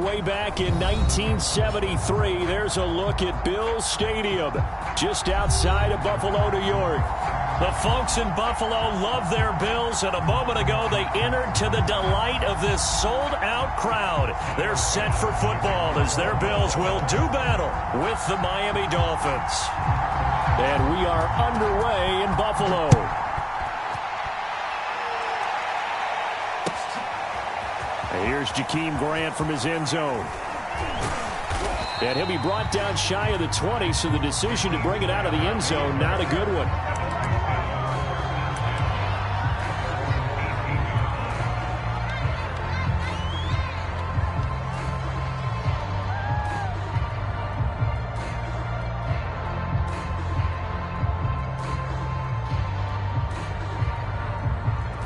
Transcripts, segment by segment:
way back in 1973. There's a look at Bills Stadium, just outside of Buffalo, New York. The folks in Buffalo love their Bills, and a moment ago they entered to the delight of this sold-out crowd. They're set for football as their Bills will do battle with the Miami Dolphins. And we are underway in Buffalo. And here's Jakeem Grant from his end zone. And he'll be brought down shy of the 20, so the decision to bring it out of the end zone, not a good one.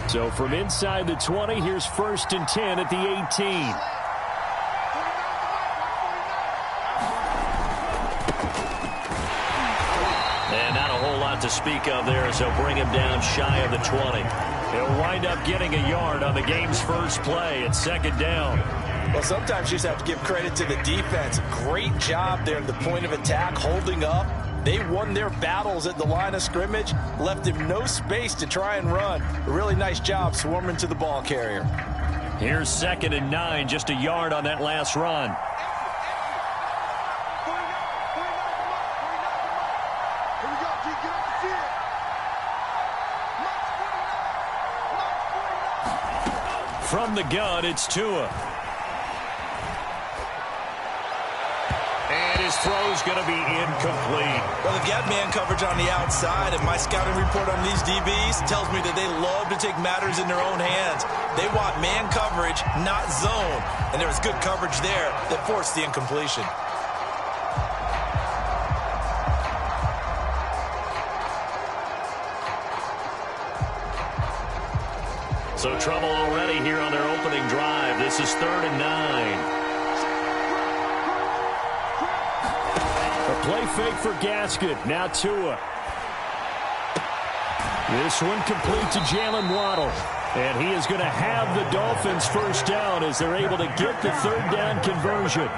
So from inside the 20, here's 1st and 10 at the 18. And not a whole lot to speak of there as they'll bring him down shy of the 20. He'll wind up getting a yard on the game's first play at 2nd down. Well, sometimes you just have to give credit to the defense. Great job there at the point of attack, holding up. They won their battles at the line of scrimmage, left him no space to try and run. A really nice job swarming to the ball carrier. Here's 2nd and 9, just a yard on that last run. From the gun, it's Tua. And his throw's going to be incomplete. Well, they've got man coverage on the outside, and my scouting report on these DBs tells me that they love to take matters in their own hands. They want man coverage, not zone. And there was good coverage there that forced the incompletion. So trouble already here on their opening drive. This is 3rd and 9. A play fake for Gaskin. Now Tua. This one complete to Jalen Waddle. And he is going to have the Dolphins first down as they're able to get the 3rd down conversion.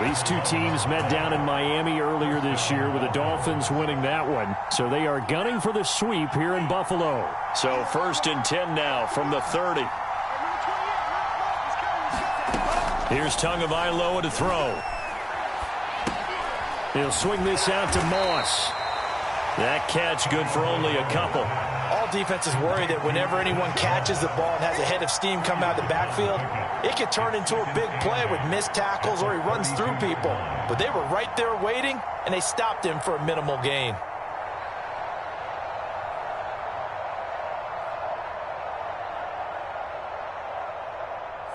These two teams met down in Miami earlier this year with the Dolphins winning that one. So they are gunning for the sweep here in Buffalo. So 1st and 10 now from the 30. Here's Tagovailoa to throw. He'll swing this out to Moss. That catch good for only a couple. All defenses worry that whenever anyone catches the ball and has a head of steam come out of the backfield, it can turn into a big play with missed tackles or he runs through people. But they were right there waiting, and they stopped him for a minimal gain.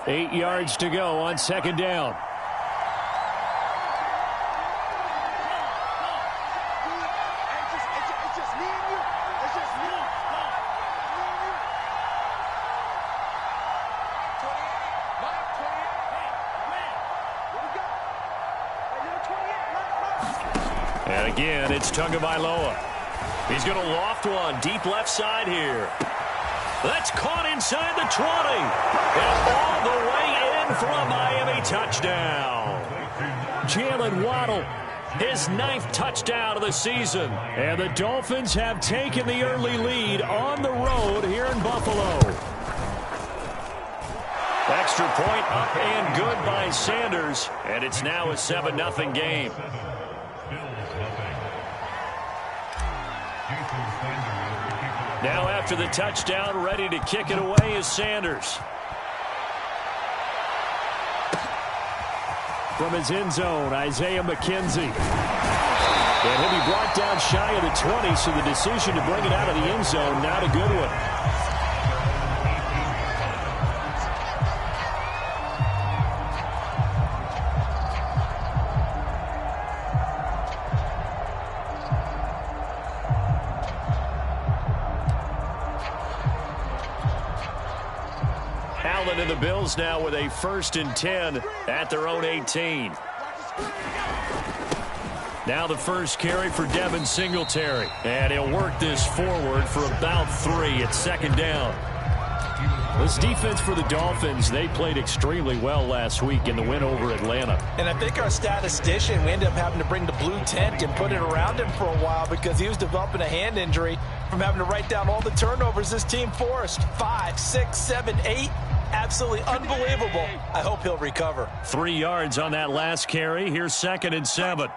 Eight yards to go on 2nd down. And again, it's Tagovailoa. He's going to loft one deep left side here. That's caught inside the 20. And all the way in for a Miami touchdown. Jalen Waddle, his 9th touchdown of the season. And the Dolphins have taken the early lead on the road here in Buffalo. Extra point up and good by Sanders. And it's now a 7-0 game. Now after the touchdown, ready to kick it away is Sanders. From his end zone, Isaiah McKenzie. And he'll be brought down shy of the 20, so the decision to bring it out of the end zone, not a good one. Allen and the Bills now with a 1st and 10 at their own 18. Now the first carry for Devin Singletary. And he'll work this forward for about 3 at 2nd down. This defense for the Dolphins, they played extremely well last week in the win over Atlanta. And I think our statistician, we ended up having to bring the blue tent and put it around him for a while because he was developing a hand injury from having to write down all the turnovers this team forced. 5, 6, 7, 8. Absolutely unbelievable. I hope he'll recover. 3 yards on that last carry. Here's 2nd and 7.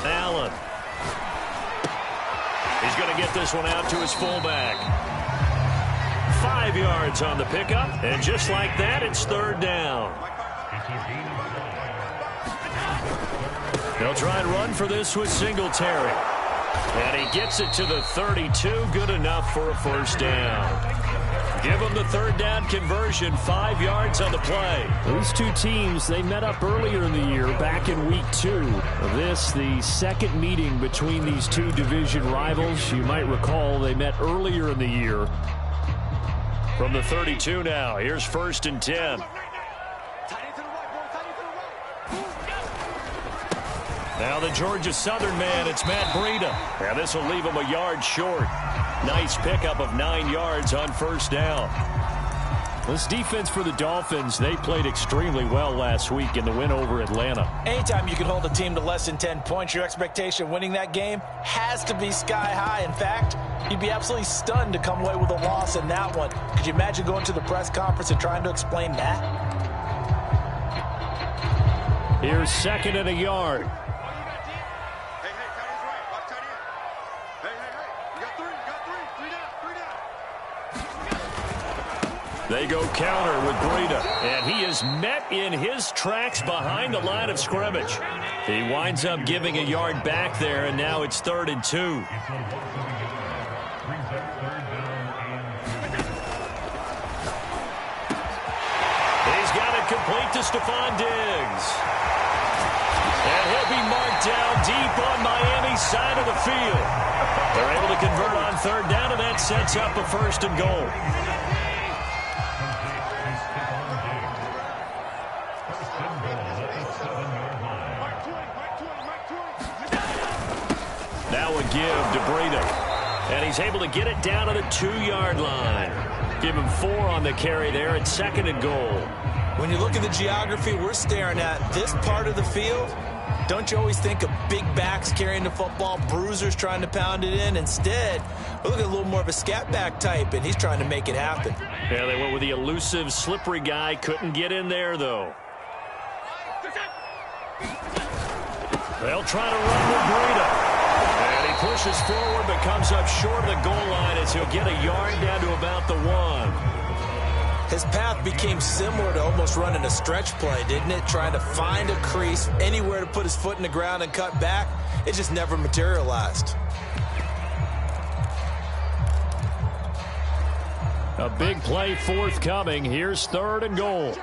Allen. He's going to get this one out to his fullback. 5 yards on the pickup, and just like that, it's 3rd down. They'll try and run for this with Singletary. And he gets it to the 32, good enough for a 1st down. Give them the 3rd down conversion, 5 yards on the play. These two teams, they met up earlier in the year, back in week 2. This, the second meeting between these two division rivals. You might recall they met earlier in the year. From the 32 now, here's 1st and 10. Now the Georgia Southern man, it's Matt Breida. And this will leave him a yard short. Nice pickup of 9 yards on 1st down. This defense for the Dolphins, they played extremely well last week in the win over Atlanta. Anytime you can hold a team to less than 10 points, your expectation of winning that game has to be sky high. In fact, you'd be absolutely stunned to come away with a loss in that one. Could you imagine going to the press conference and trying to explain that? Here's 2nd and a yard. They go counter with Breida, and he is met in his tracks behind the line of scrimmage. He winds up giving a yard back there, and now it's 3rd and 2. He's got it complete to Stephon Diggs. And he'll be marked down deep on Miami's side of the field. They're able to convert on 3rd down, and that sets up a 1st and goal. Now a give to Breida. And he's able to get it down to the 2-yard line. Give him 4 on the carry there at 2nd and goal. When you look at the geography we're staring at, this part of the field, don't you always think of big backs carrying the football, bruisers trying to pound it in? Instead, we're looking at a little more of a scat back type, and he's trying to make it happen. Yeah, they went with the elusive, slippery guy. Couldn't get in there, though. They'll try to run with Breida. And he pushes forward but comes up short of the goal line as he'll get a yard down to about the 1. His path became similar to almost running a stretch play, didn't it? Trying to find a crease, anywhere to put his foot in the ground and cut back. It just never materialized. A big play forthcoming. Here's 3rd and goal.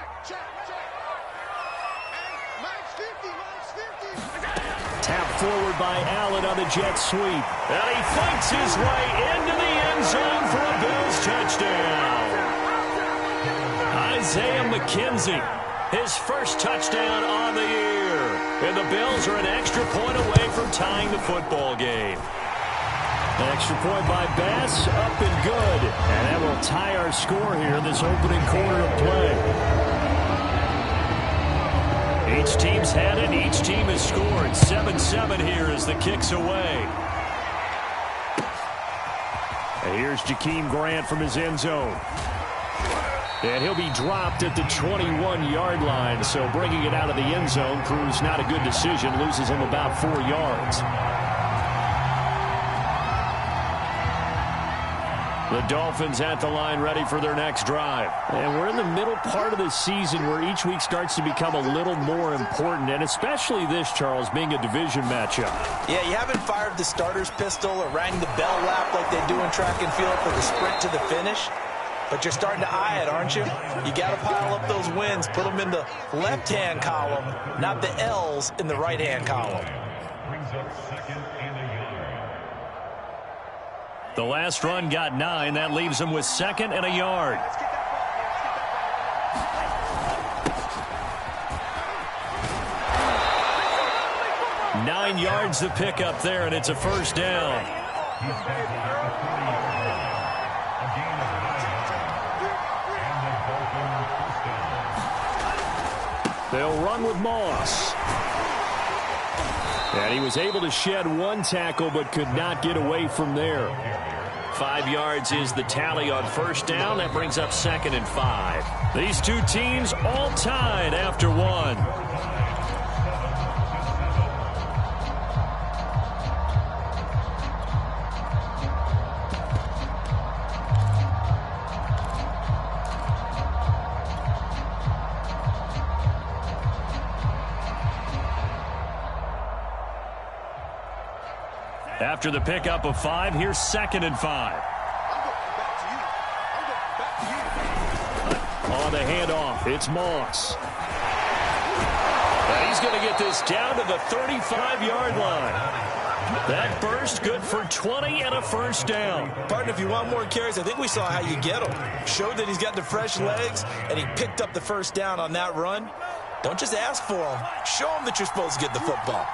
Tap forward by Allen on the jet sweep. And he fights his way into the end zone for a Bills touchdown. Isaiah McKenzie, his first touchdown on the year. And the Bills are an extra point away from tying the football game. An extra point by Bass, up and good. And that will tie our score here in this opening quarter of play. Each team's had it. Each team has scored. 7-7 here as the kick's away. And here's Jakeem Grant from his end zone. And he'll be dropped at the 21-yard line. So bringing it out of the end zone proves not a good decision. Loses him about 4 yards. The Dolphins at the line ready for their next drive. And we're in the middle part of the season where each week starts to become a little more important, and especially this, Charles, being a division matchup. Yeah, you haven't fired the starter's pistol or rang the bell lap like they do in track and field for the sprint to the finish, but you're starting to eye it, aren't you? You got to pile up those wins, put them in the left-hand column, not the L's in the right-hand column. The last run got 9. That leaves him with 2nd and a yard. Nine yards to pick up there, and it's a 1st down. They'll run with Moss. And he was able to shed one tackle but could not get away from there. 5 yards is the tally on first down. That brings up 2nd and 5. These two teams all tied after one. After the pickup of 5, here's 2nd and 5. On the handoff, it's Moss. And he's going to get this down to the 35-yard line. That burst good for 20 and a first down. Partner, if you want more carries, I think we saw how you get him. Showed that he's got the fresh legs, and he picked up the first down on that run. Don't just ask for him. Show him that you're supposed to get the football.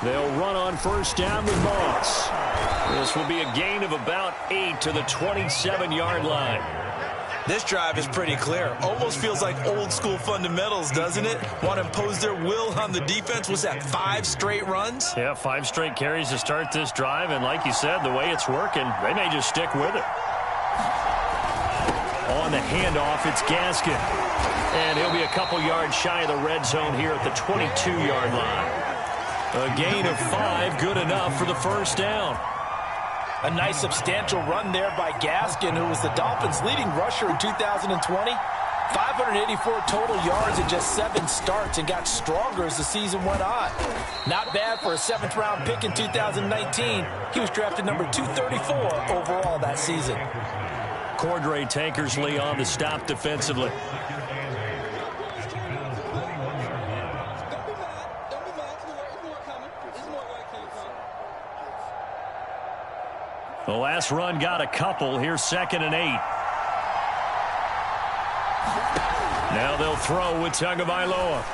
They'll run on first down with Moss. This will be a gain of about 8 to the 27-yard line. This drive is pretty clear. Almost feels like old school fundamentals, doesn't it? Want to impose their will on the defense. Was that 5 straight runs? Yeah, 5 straight carries to start this drive. And like you said, the way it's working, they may just stick with it. On the handoff, it's Gaskin. And he'll be a couple yards shy of the red zone here at the 22-yard line. A gain of 5, good enough for the first down. A nice substantial run there by Gaskin, who was the Dolphins' leading rusher in 2020. 584 total yards in just 7 starts and got stronger as the season went on. Not bad for a 7th-round pick in 2019. He was drafted number 234 overall that season. Cordray Tankersley on the stop defensively. The last run got a couple. Here's 2nd and 8. Now they'll throw with Tagovailoa.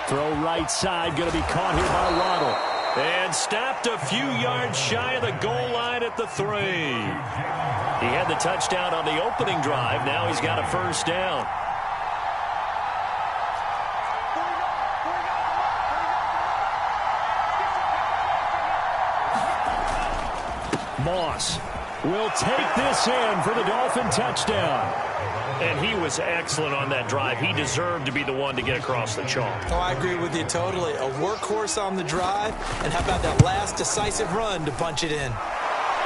Throw right side, going to be caught here by Waddle. And stopped a few yards shy of the goal line at the 3. He had the touchdown on the opening drive. Now he's got a first down. Moss will take this in for the Dolphin touchdown. And he was excellent on that drive. He deserved to be the one to get across the chalk. Oh, I agree with you totally. A workhorse on the drive. And how about that last decisive run to punch it in?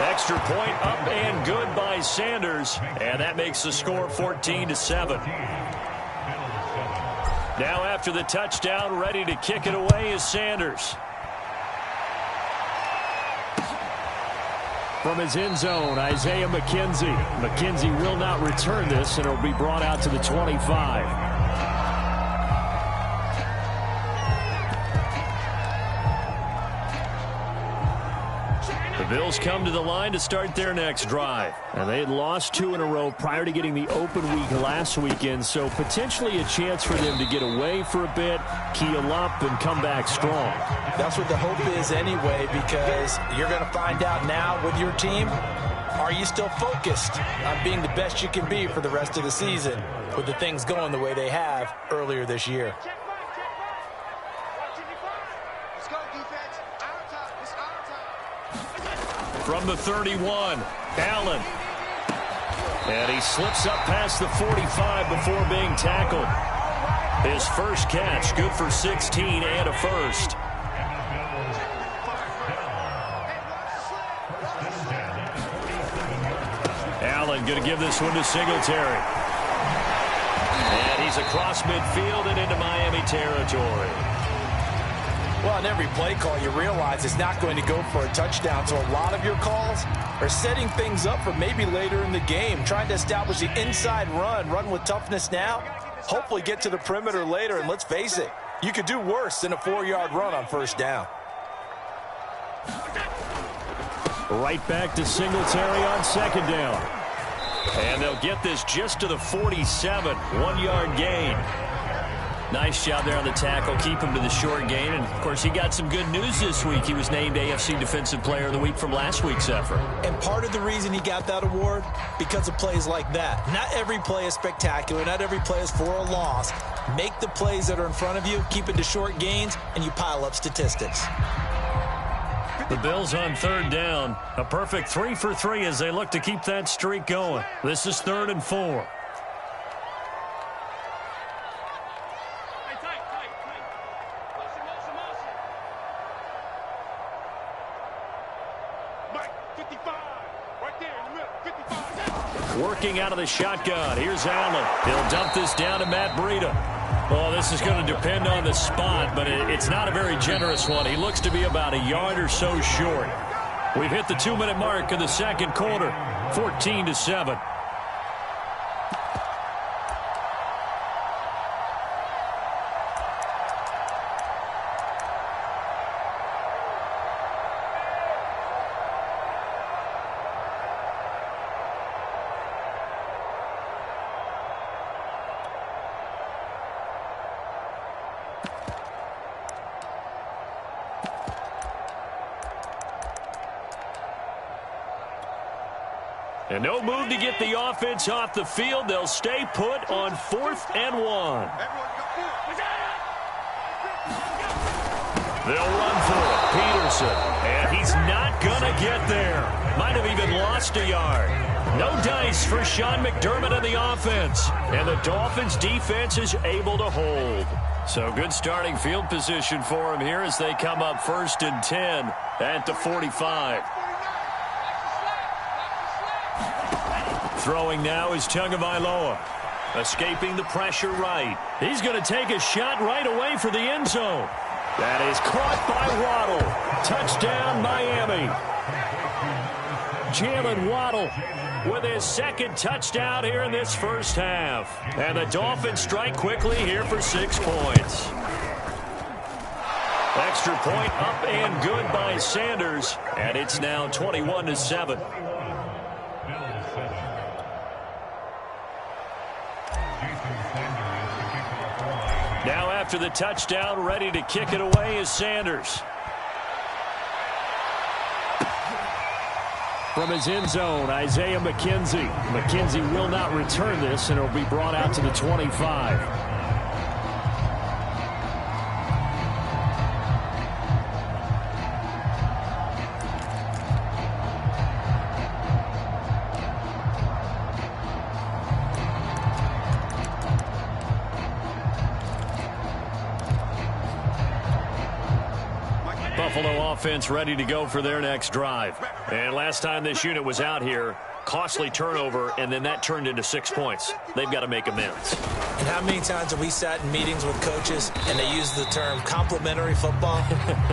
Extra point up and good by Sanders. And that makes the score 14-7. Now after the touchdown, ready to kick it away is Sanders. From his end zone, Isaiah McKenzie. McKenzie will not return this, and it'll be brought out to the 25. The Bills come to the line to start their next drive. And they had lost 2 in a row prior to getting the open week last weekend, so potentially a chance for them to get away for a bit, keel up, and come back strong. That's what the hope is anyway, because you're going to find out now with your team, are you still focused on being the best you can be for the rest of the season with the things going the way they have earlier this year? From the 31, Allen. And he slips up past the 45 before being tackled. His first catch, good for 16 and a first. Allen going to give this one to Singletary. And he's across midfield and into Miami territory. Well, on every play call, you realize it's not going to go for a touchdown. So a lot of your calls are setting things up for maybe later in the game, trying to establish the inside run with toughness now, hopefully get to the perimeter later. And let's face it, you could do worse than a 4-yard run on first down. Right back to Singletary on second down. And they'll get this just to the 47, 1-yard gain. Nice job there on the tackle. Keep him to the short gain. And, of course, he got some good news this week. He was named AFC Defensive Player of the Week from last week's effort. And part of the reason he got that award, because of plays like that. Not every play is spectacular. Not every play is for a loss. Make the plays that are in front of you, keep it to short gains, and you pile up statistics. The Bills on third down. A perfect 3 for 3 as they look to keep that streak going. This is 3rd and 4. Working out of the shotgun. Here's Allen. He'll dump this down to Matt Breida. Oh, this is going to depend on the spot, but it's not a very generous one. He looks to be about a yard or so short. We've hit the 2-minute mark of the second quarter. 14-7. And no move to get the offense off the field. They'll stay put on 4th and 1. They'll run for it. Peterson. And he's not going to get there. Might have even lost a yard. No dice for Sean McDermott and the offense. And the Dolphins defense is able to hold. So good starting field position for him here as they come up 1st and 10 at the 45. Throwing now is Tagovailoa. Escaping the pressure right. He's going to take a shot right away for the end zone. That is caught by Waddle. Touchdown, Miami. Jalen Waddle with his 2nd touchdown here in this first half. And the Dolphins strike quickly here for 6 points. Extra point up and good by Sanders. And it's now 21-7. Now after the touchdown, ready to kick it away is Sanders. From his end zone, Isaiah McKenzie. McKenzie will not return this, and it will be brought out to the 25. Buffalo offense ready to go for their next drive. And last time this unit was out here, costly turnover, and then that turned into 6 points. They've got to make amends. And how many times have we sat in meetings with coaches and they use the term complementary football?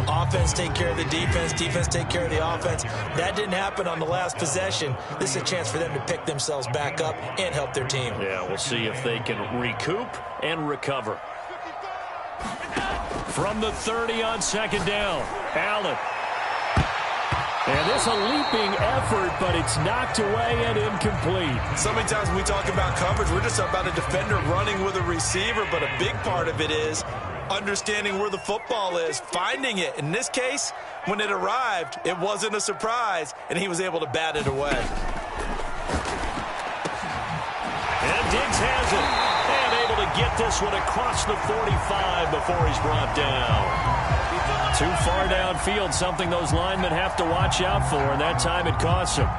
Offense take care of the defense, defense take care of the offense. That didn't happen on the last possession. This is a chance for them to pick themselves back up and help their team. Yeah, we'll see if they can recoup and recover. From the 30 on 2nd down, Allen. And this a leaping effort, but it's knocked away and incomplete. So many times when we talk about coverage, we're just about a defender running with a receiver, but a big part of it is understanding where the football is, finding it. In this case, when it arrived, it wasn't a surprise, and he was able to bat it away. And Diggs has it. And able to get this one across the 45 before he's brought down. Too far downfield, something those linemen have to watch out for, and that time it costs him.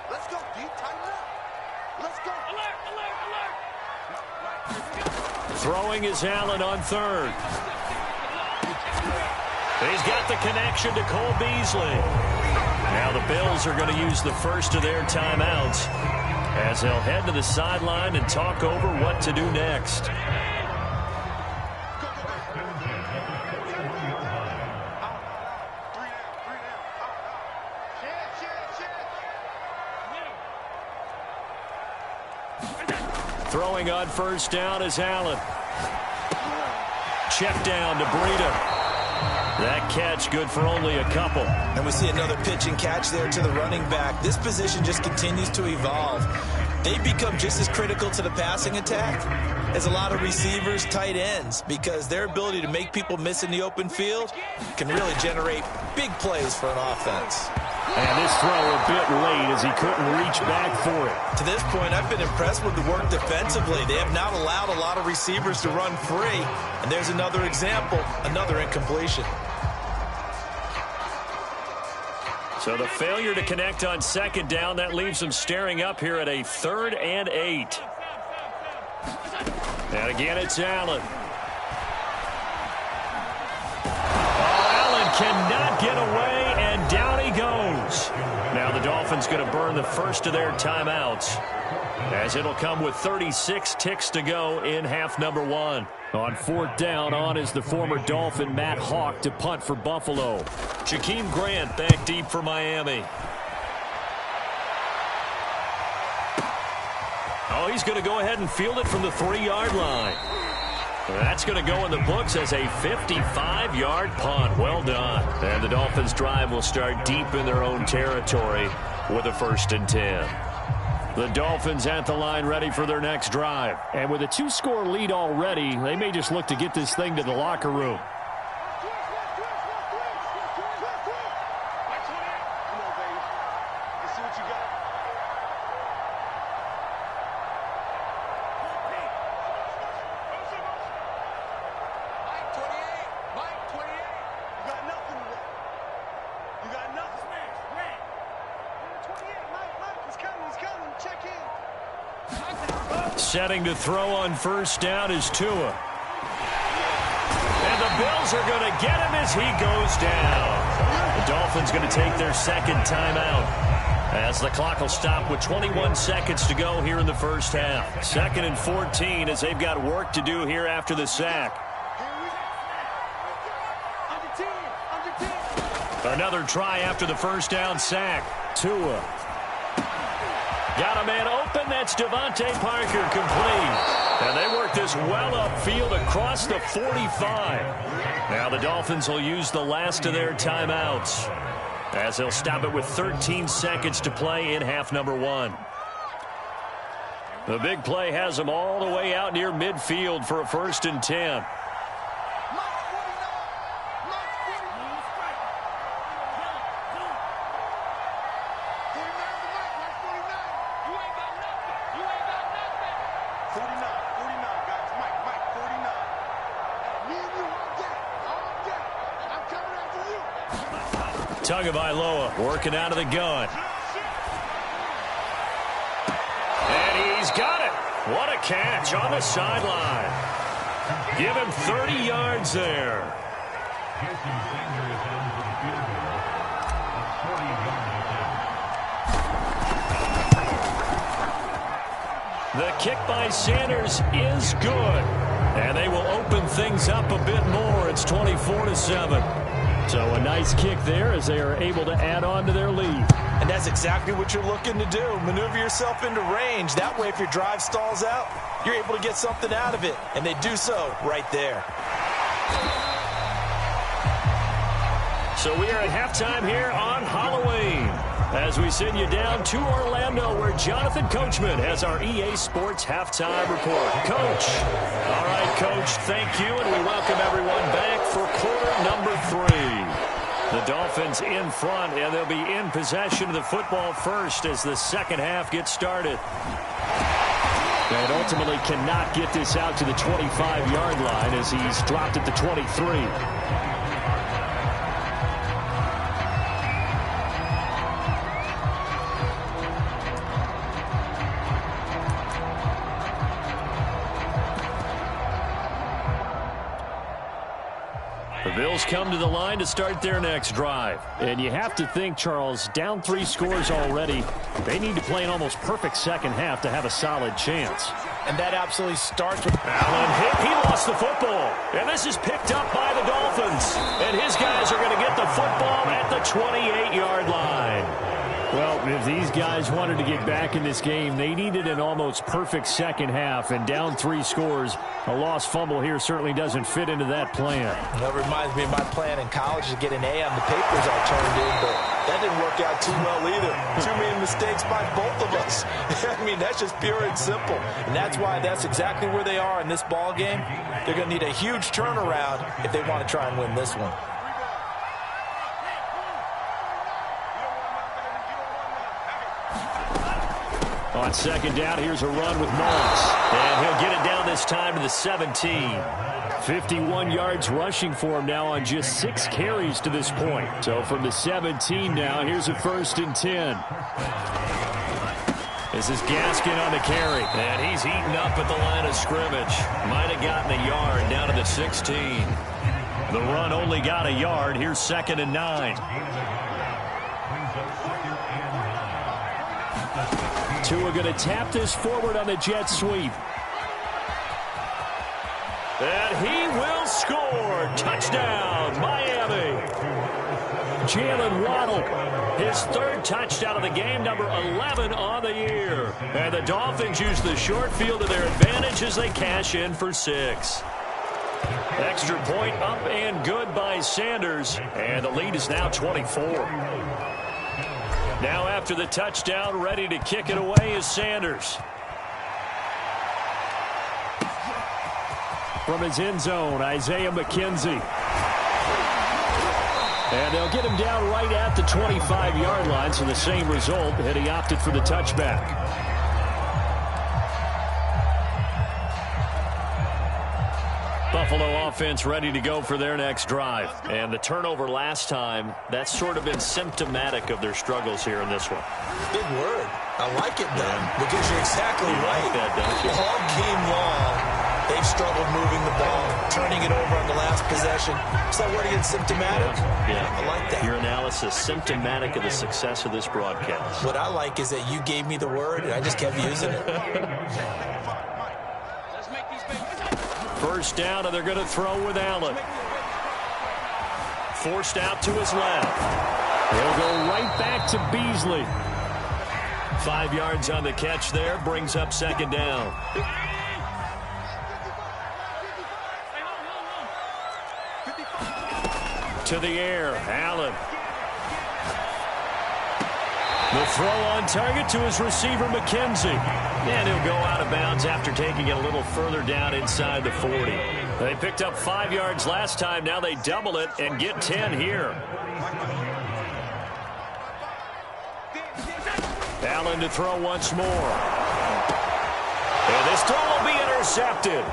Let's go, deep, tighten up. Let's go. Alert. Throwing is Allen on 3rd. He's got the connection to Cole Beasley. Now the Bills are going to use the first of their timeouts as they'll head to the sideline and talk over what to do next. Throwing on 1st down is Allen. Check down to Breida. That catch good for only a couple. And we see another pitch and catch there to the running back. This position just continues to evolve. They've become just as critical to the passing attack as a lot of receivers, tight ends, because their ability to make people miss in the open field can really generate big plays for an offense. And this throw a bit late as he couldn't reach back for it. To this point, I've been impressed with the work defensively. They have not allowed a lot of receivers to run free. And there's another example, another incompletion. So the failure to connect on second down, that leaves them staring up here at a 3rd and 8. And again, it's Allen. Oh, Allen cannot get away, and down he goes. Now the Dolphins going to burn the first of their timeouts, as it'll come with 36 ticks to go in half number 1. On 4th down, on is the former Dolphin Matt Hawk to punt for Buffalo. Jakeem Grant back deep for Miami. Oh, he's going to go ahead and field it from the 3-yard line. That's going to go in the books as a 55-yard punt. Well done. And the Dolphins' drive will start deep in their own territory with a 1st and 10. The Dolphins at the line ready for their next drive. And with a 2-score lead already, they may just look to get this thing to the locker room. Setting to throw on 1st down is Tua. And the Bills are going to get him as he goes down. The Dolphins going to take their 2nd timeout, as the clock will stop with 21 seconds to go here in the first half. 2nd and 14 as they've got work to do here after the sack. Another try after the 1st down sack. Tua. Got a man open. That's Devontae Parker, complete. And they work this well upfield across the 45. Now the Dolphins will use the last of their timeouts, as they'll stop it with 13 seconds to play in half number 1. The big play has them all the way out near midfield for a 1st and 10. Tagovailoa working out of the gun. And he's got it. What a catch on the sideline. Give him 30 yards there. The kick by Sanders is good. And they will open things up a bit more. It's 24-7. So a nice kick there as they are able to add on to their lead. And that's exactly what you're looking to do. Maneuver yourself into range. That way, if your drive stalls out, you're able to get something out of it. And they do so right there. So we are at halftime here on Halloween, as we send you down to Orlando, where Jonathan Coachman has our EA Sports halftime report. Coach. All right, Coach, thank you, and we welcome everyone back for quarter number 3. The Dolphins in front, and they'll be in possession of the football first as the second half gets started. And ultimately cannot get this out to the 25-yard line as he's dropped at the 23. The Bills come to the line to start their next drive. And you have to think, Charles, down 3 scores already. They need to play an almost perfect second half to have a solid chance. And that absolutely starts with Allen hit. He lost the football. And this is picked up by the Dolphins. And his guys are going to get the football at the 28-yard line. Well, if these guys wanted to get back in this game, they needed an almost perfect second half, and down 3 scores. A lost fumble here certainly doesn't fit into that plan. That reminds me of my plan in college to get an A on the papers I turned in, but that didn't work out too well either. Too many mistakes by both of us. I mean, that's just pure and simple. And that's why that's exactly where they are in this ball game. They're going to need a huge turnaround if they want to try and win this one. On second down, here's a run with Moss. And he'll get it down this time to the 17. 51 yards rushing for him now on just 6 carries to this point. So from the 17 now, here's a 1st and 10. This is Gaskin on the carry. And he's eaten up at the line of scrimmage. Might have gotten a yard down to the 16. The run only got a yard. Here's 2nd and 9. Tua going to tap this forward on the jet sweep. And he will score. Touchdown, Miami. Jalen Waddle. His 3rd touchdown of the game, number 11 on the year. And the Dolphins use the short field to their advantage as they cash in for 6. Extra point up and good by Sanders. And the lead is now 24. Now after the touchdown, ready to kick it away is Sanders. From his end zone, Isaiah McKenzie. And they'll get him down right at the 25-yard line, so the same result, had he opted for the touchback. Buffalo offense ready to go for their next drive. And the turnover last time, that's sort of been symptomatic of their struggles here in this one. Big word. I like it, though, because you're exactly right. Like that, don't you? All game long, they've struggled moving the ball, turning it over on the last possession. Is that word again, symptomatic? Yeah. I like that. Your analysis, symptomatic of the success of this broadcast. What I like is that you gave me the word, and I just kept using it. First down, and they're going to throw with Allen. Forced out to his left. He'll go right back to Beasley. 5 yards on the catch there, brings up 2nd down. To the air, Allen. The throw on target to his receiver, McKenzie. And he'll go out of bounds after taking it a little further down inside the 40. They picked up 5 yards last time. Now they double it and get 10 here. Allen to throw once more. And this throw will be intercepted.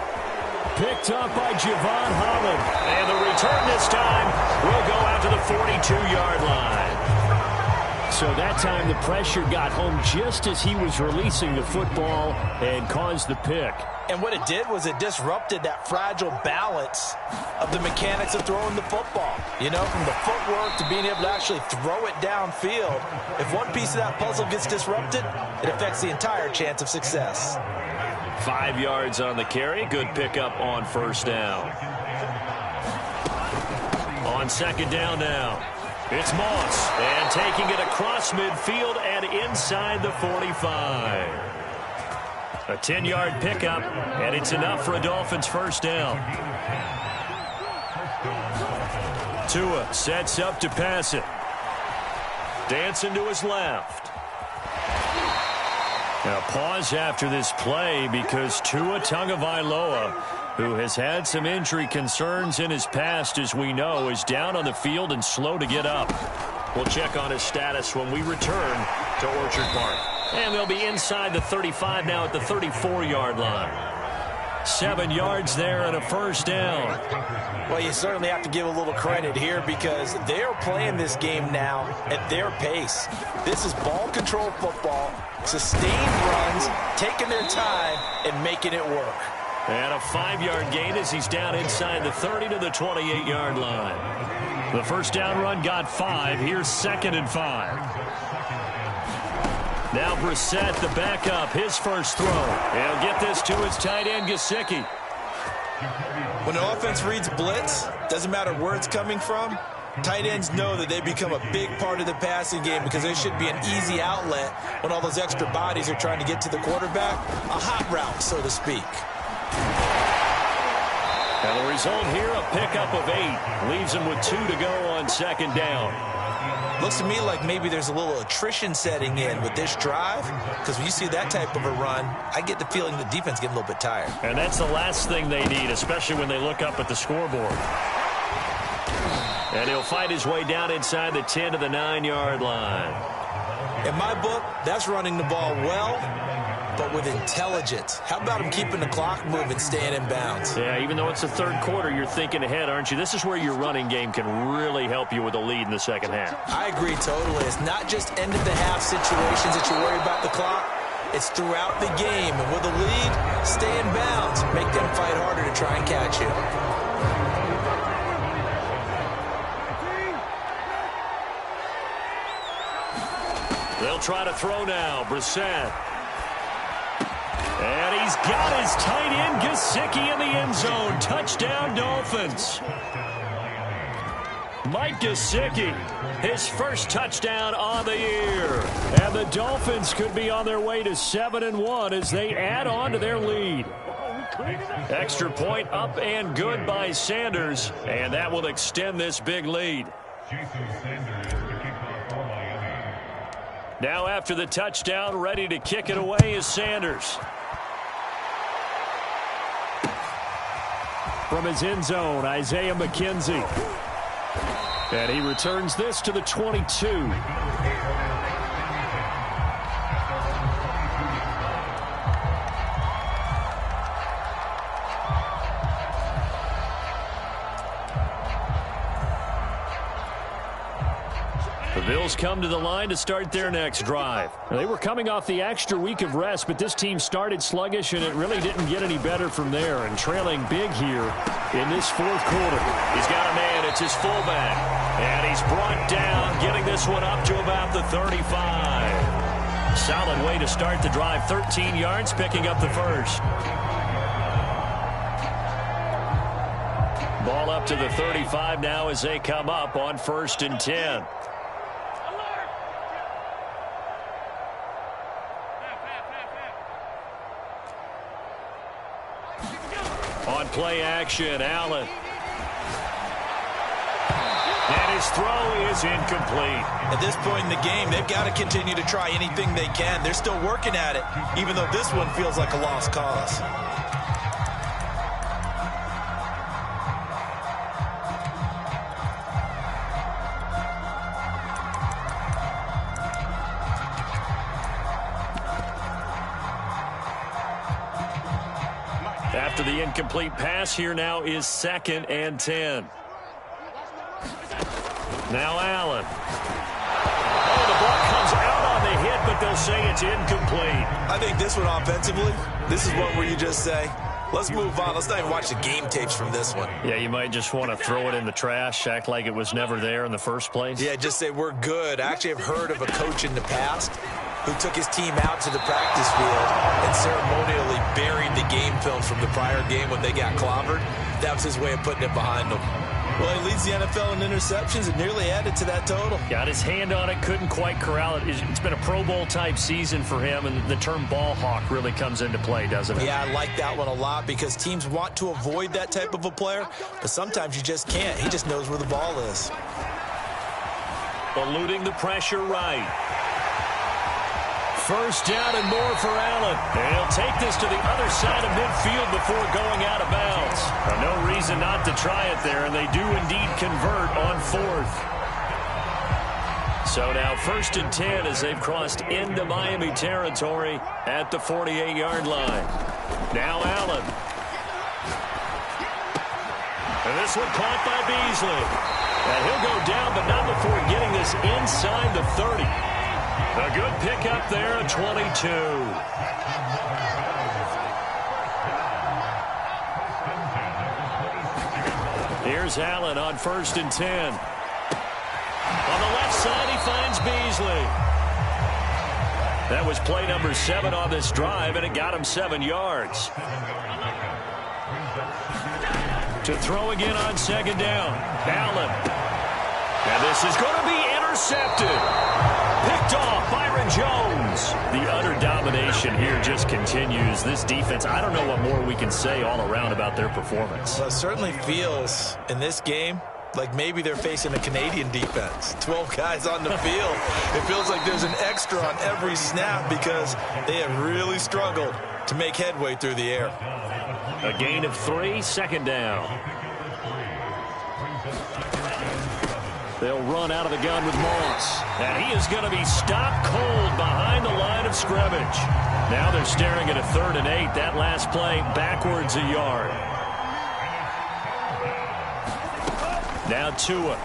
Picked up by Javon Holland. And the return this time will go out to the 42-yard line. So that time the pressure got home just as he was releasing the football and caused the pick. And what it did was it disrupted that fragile balance of the mechanics of throwing the football. You know, from the footwork to being able to actually throw it downfield. If one piece of that puzzle gets disrupted, it affects the entire chance of success. 5 yards on the carry. Good pickup on 1st down. On 2nd down now. It's Moss, and taking it across midfield and inside the 45. A 10-yard pickup, and it's enough for a Dolphins 1st down. Tua sets up to pass it. Dancing to his left. Now pause after this play because Tua Tagovailoa, who has had some injury concerns in his past, as we know, is down on the field and slow to get up. We'll check on his status when we return to Orchard Park. And they'll be inside the 35 now at the 34-yard line. 7 yards there and a 1st down. Well, you certainly have to give a little credit here because they're playing this game now at their pace. This is ball control football, sustained runs, taking their time, and making it work. And a 5-yard gain as he's down inside the 30 to the 28-yard line. The 1st down run got 5. Here's 2nd and 5. Now Brissett, the backup, his first throw. He'll get this to his tight end, Gesicki. When an offense reads blitz, doesn't matter where it's coming from, Tight ends know that they become a big part of the passing game because they should be an easy outlet when all those extra bodies are trying to get to the quarterback. A hot route, so to speak. And the result here, a pickup of 8. Leaves him with 2 to go on second down. Looks to me like maybe there's a little attrition setting in with this drive, because when you see that type of a run, I get the feeling the defense getting a little bit tired. And that's the last thing they need, especially when they look up at the scoreboard. And he'll fight his way down inside the 10 to the 9-yard line. In my book, that's running the ball well, but with intelligence. How about him keeping the clock moving, staying in bounds? Yeah, even though it's the third quarter, you're thinking ahead, aren't you? This is where your running game can really help you with a lead in the second half. I agree totally. It's not just end-of-the-half situations that you worry about the clock. It's throughout the game. And with a lead, stay in bounds. Make them fight harder to try and catch you. They'll try to throw now. Brissett. And he's got his tight end, Gesicki, in the end zone. Touchdown, Dolphins. Mike Gesicki, his first touchdown on the year. And the Dolphins could be on their way to 7-1 as they add on to their lead. Extra point up and good by Sanders, and that will extend this big lead. Now after the touchdown, ready to kick it away is Sanders. From his end zone, Isaiah McKenzie. And he returns this to the 22. The Bills come to the line to start their next drive. They were coming off the extra week of rest, but this team started sluggish, and it really didn't get any better from there. And trailing big here in this fourth quarter. He's got a man. It's his fullback. And he's brought down, getting this one up to about the 35. Solid way to start the drive. 13 yards, picking up the first. Ball up to the 35 now as they come up on 1st and 10. On play action, Allen. And his throw is incomplete. At this point in the game, they've got to continue to try anything they can. They're still working at it, even though this one feels like a lost cause. After the incomplete pass, here now is 2nd and 10. Now Allen. Oh, the ball comes out on the hit, but they'll say it's incomplete. I think this one offensively, this is one where you just say, let's move on. Let's not even watch the game tapes from this one. Yeah, you might just want to throw it in the trash, act like it was never there in the first place. Yeah, just say we're good. I actually have heard of a coach in the past who took his team out to the practice field and ceremonially buried the game film from the prior game when they got clobbered. That was his way of putting it behind them. Well, he leads the NFL in interceptions and nearly added to that total. Got his hand on it, couldn't quite corral it. It's been a Pro Bowl-type season for him, and the term ball hawk really comes into play, doesn't it? Yeah, I like that one a lot because teams want to avoid that type of a player, but sometimes you just can't. He just knows where the ball is. Eluding the pressure right. First down and more for Allen. And he'll take this to the other side of midfield before going out of bounds. No reason not to try it there, and they do indeed convert on 4th. So now 1st and 10 as they've crossed into Miami territory at the 48-yard line. Now Allen. And this one caught by Beasley. And he'll go down, but not before getting this inside the 30. A good pickup there at 22. Here's Allen on 1st and 10. On the left side, he finds Beasley. That was play number 7 on this drive, and it got him 7 yards. To throw again on 2nd down. Allen. And this is going to be intercepted. Picked off Byron Jones. The utter domination here just continues. This defense, I don't know what more we can say all around about their performance. Well, it certainly feels in this game like maybe they're facing a Canadian defense. 12 guys on the field. It feels like there's an extra on every snap because they have really struggled to make headway through the air. A gain of 3, second down. They'll run out of the gun with Moss. And he is going to be stopped cold behind the line of scrimmage. Now they're staring at a 3rd and 8. That last play backwards a yard. Now Tua.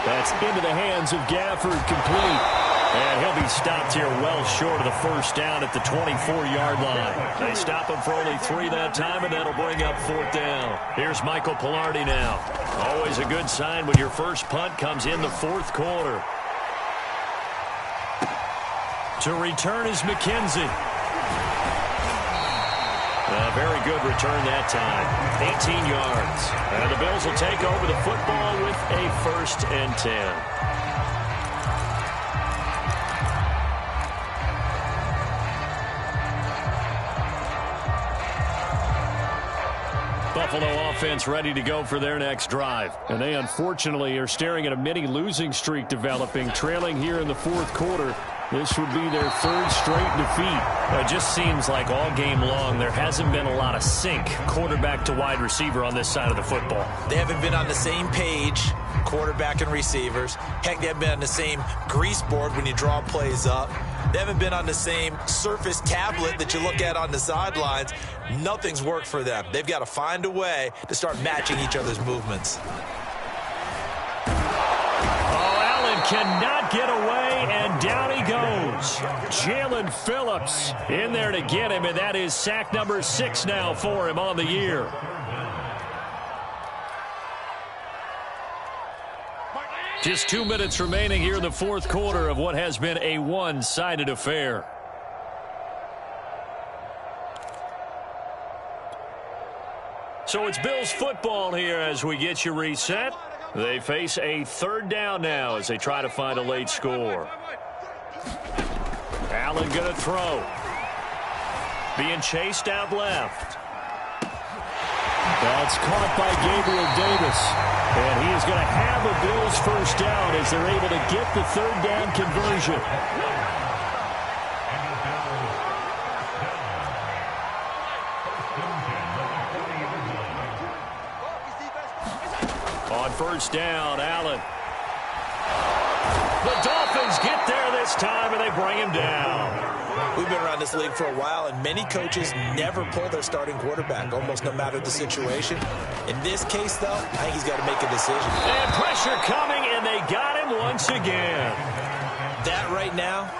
That's into the hands of Gafford, complete. And he'll be stopped here well short of the first down at the 24-yard line. They stop him for only 3 that time, and that'll bring up 4th down. Here's Michael Pilardi now. Always a good sign when your first punt comes in the 4th quarter. To return is McKenzie. A very good return that time. 18 yards. And the Bills will take over the football with a 1st and 10. Buffalo offense ready to go for their next drive. And they unfortunately are staring at a mini losing streak developing, trailing here in the 4th quarter. This would be their 3rd straight defeat. It just seems like all game long there hasn't been a lot of sync quarterback to wide receiver on this side of the football. They haven't been on the same page, quarterback and receivers. Heck, they haven't been on the same grease board when you draw plays up. They haven't been on the same Surface tablet that you look at on the sidelines. Nothing's worked for them. They've got to find a way to start matching each other's movements. Cannot get away, and down he goes. Jalen Phillips in there to get him, and that is sack number 6 now for him on the year. Just 2 minutes remaining here in the 4th quarter of what has been a one-sided affair. So it's Bills football here as we get you reset. They face a 3rd down now as they try to find a late score. Allen going to throw. Being chased out left. That's caught by Gabriel Davis. And he is going to have a Bills 1st down as they're able to get the 3rd down conversion. On 1st down, Allen. The Dolphins get there this time, and they bring him down. We've been around this league for a while, and many coaches never pull their starting quarterback, almost no matter the situation. In this case, though, I think he's got to make a decision. And pressure coming, and they got him once again. That right now,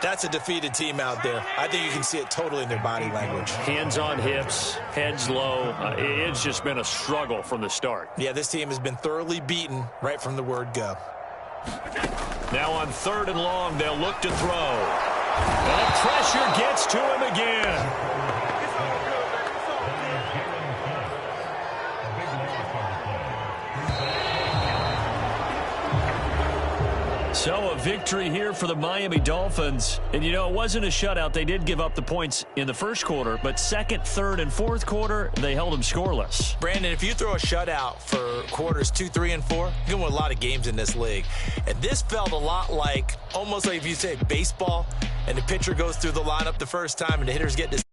that's a defeated team out there. I think you can see it totally in their body language. Hands on hips, heads low. It's just been a struggle from the start. Yeah, this team has been thoroughly beaten right from the word go. Now on 3rd and long, they'll look to throw. And the pressure gets to him again. So a victory here for the Miami Dolphins. And, you know, it wasn't a shutout. They did give up the points in the 1st quarter, but 2nd, 3rd, and 4th quarter, they held them scoreless. Brandon, if you throw a shutout for quarters 2, 3, and 4, you can win a lot of games in this league. And this felt a lot like, almost like if you say baseball, and the pitcher goes through the lineup the first time and the hitters get this.